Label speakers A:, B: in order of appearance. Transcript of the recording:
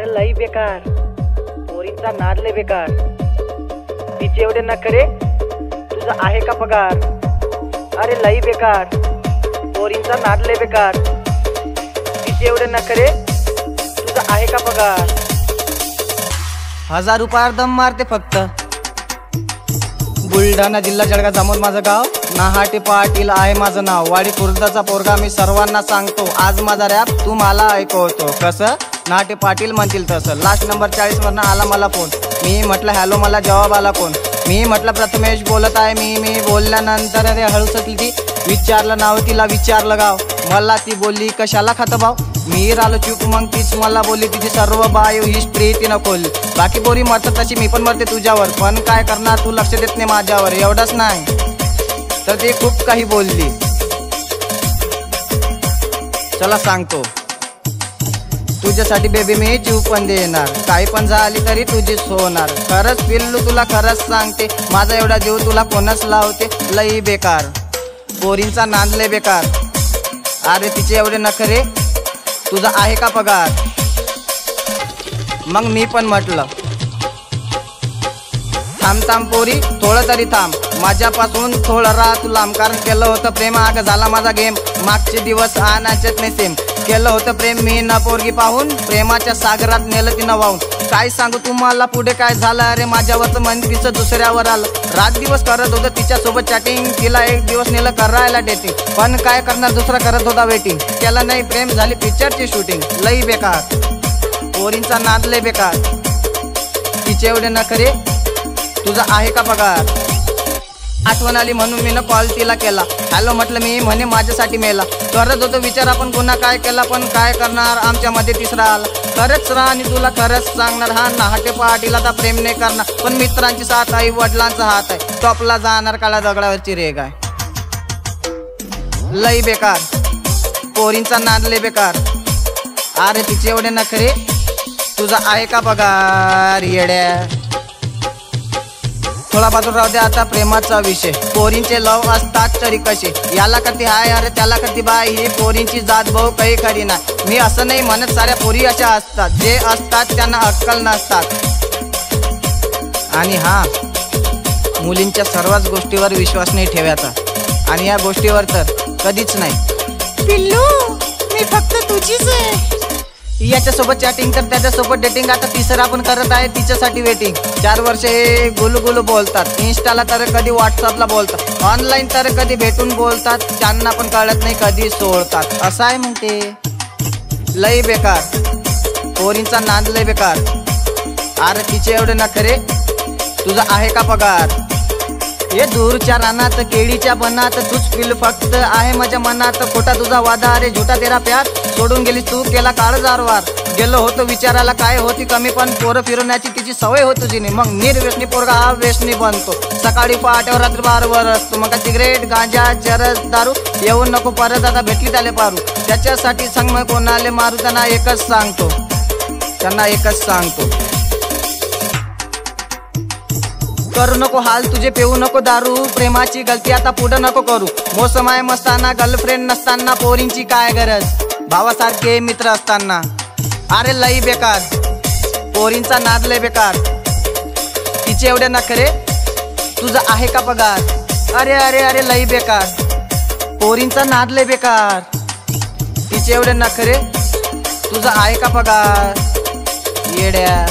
A: लई बेकार, पोरींचा नाद लय बेकार, तिचे एवढे नखरे, तुझा आहे का पगार? अरे लई बेकार, पोरींचा नाद लय बेकार, तिचे एवढे नखरे, तुझा आहे का पगार?
B: 1000 रुपयावर दम मारते फक्त. बुलढाणा जिल्हा जळगाव जामोद माझं गाव, नाहाटे पाटील आहे माझं नाव. वाडी खुर्दाचा पोरगा मी सर्वांना सांगतो, आज माझा रॅप तू मला ऐकवतो. कसं नाहाटे पाटील म्हणतील तसं. लास्ट नंबर 40 वरनं आला मला फोन. मी म्हटलं हॅलो, मला जवाब आला कोण? मी म्हटलं प्रथमेश बोलत आहे मी बोलल्यानंतर अरे हळूच ती विचारलं नाव, तिला विचारलं गाव. मला ती बोलली कशाला खातं भाव? मी राहिलो चूप, मग तीच मला बोलली तिची सर्व बायो हिस्ट्री तिनं खोलली. बाकी पोरी मरतात तशी मी पण मरते तुझ्यावर, पण काय करणार तू लक्ष देत नाही माझ्यावर. एवढंच नाही तर ती खूप काही बोलली. चला सांगतो, तुझ्यासाठी बेबी मी जीव पण देणार, काही पण झाली तरी तुझीच होणार. खरंच पिल्लू तुला खरंच सांगते, माझा एवढा जीव तुला कोणच लावते. लई बेकार, पोरींचा नाद लय बेकार, अरे तिचे एवढे नखरे, तुझा आहे का पगार? मग मी पण म्हटलं थांब थांब पोरी थोडं तरी थांब, माझ्यापासून थोडं राह तू लांब. कारण केलं होतं प्रेम, आग झाला माझा गेम. मागचे दिवस आणायचेच नाही सेम. केलं होतं प्रेम मी ना पोरगी पाहून, प्रेमाच्या सागरात नेलं तिनं वाहून. काय सांगू तुम्हाला पुढे काय झालं, अरे माझ्यावरचं मन तिचं दुसऱ्यावर आलं. रात दिवस करत होतं तिच्यासोबत चॅटिंग, तिला एक दिवस नेलं करायला डेटिंग. पण काय करणार, दुसरा करत होता वेटिंग. केलं नाही प्रेम, झाली पिक्चरची शूटिंग. लई बेकार, पोरींचा नाद लय बेकार, तिचे एवढे नखरे, तुझा आहे का पगार? आठवण आली म्हणून मी कॉल तिला केला. हॅलो म्हटलं मी, म्हणे माझ्यासाठी मेला. करत होतो विचार आपण गुन्हा काय केला, पण काय करणार आमच्यामध्ये तिसरा आला. खरंच राह आणि तुला खरंच सांगणार, हा नाहाटे पाटील आता प्रेम नाही करणार, पण मित्रांची साथ आई वडिलांचा हात आहे. टॉपला जाणार काळ्या दगडावरची रेग आहे. लई बेकार, पोरींचा नाद लय बेकार, अरे तिचे एवढे नखरे, तुझा आहे का पगार? येड्या थोडा बाजूला राहू दे आता प्रेमाचा विषय. पोरींचे लव असतात तरी कसे, याला करती हाय अरे त्याला करती बाय, ही पोरींची जात भाऊ काही खरी नाही. मी असं नाही म्हणत, साऱ्या पोरी अशा असतात, जे असतात त्यांना अक्कल नसतात. आणि हा, मुलींच्या सर्वच गोष्टीवर विश्वास नाही ठेवायचा, आणि या गोष्टीवर तर कधीच नाही.
C: पिल्लू मी फक्त तुझीच आहे.
B: याच्यासोबत चॅटिंग तर त्याच्यासोबत डेटिंग, आता तिसरा पण करत आहे तिच्यासाठी वेटिंग. 4 वर्ष हे गुलू गुलू बोलतात, इन्स्टाला तर कधी व्हॉट्सअपला बोलतात, ऑनलाईन तर कधी भेटून बोलतात. त्यांना पण कळत नाही कधी सोडतात. असं आहे मग ते. लई बेकार, पोरींचा नाद लय बेकार, अरे तिचे एवढे नखरे, तुझा आहे का पगार? ये दूरच्या रानात केळीच्या बनात, तूच पिल फक्त आहे माझ्या मनात. खोटा तुझा वादा अरे झुटा तेरा प्यार, सोडून गेली तू केला काळजारवार. गेलो होतो विचाराला काय होती कमी, पण पोरं फिरवण्याची तिची सवय होती जुनी. मग निर्व्यसनी पोरगा हा व्यसनी बनतो, सकाळी पहाटेवर रात्री 12वर असतो. मग सिगरेट गांजा चरस दारू, येऊन नको परत आता भेटली त्याले पारू. त्याच्यासाठी सांग मग कोणाले मारू, त्यांना एकच सांगतो, करू नको हाल तुझे, पेऊ नको दारू. प्रेमाची गलती आता पुढं नको करू. मोसम आहे मस्ताना, गर्लफ्रेंड नसताना, पोरींची काय गरज भावासारखे मित्र असताना. अरे लई बेकार, पोरींचा नाद लय बेकार, तिचे एवढे नखरे, तुझा आहे का पगार? अरे अरे अरे लई बेकार, पोरींचा नाद लय बेकार, तिचे एवढे नखरे, तुझा आहे का पगार? येड्या.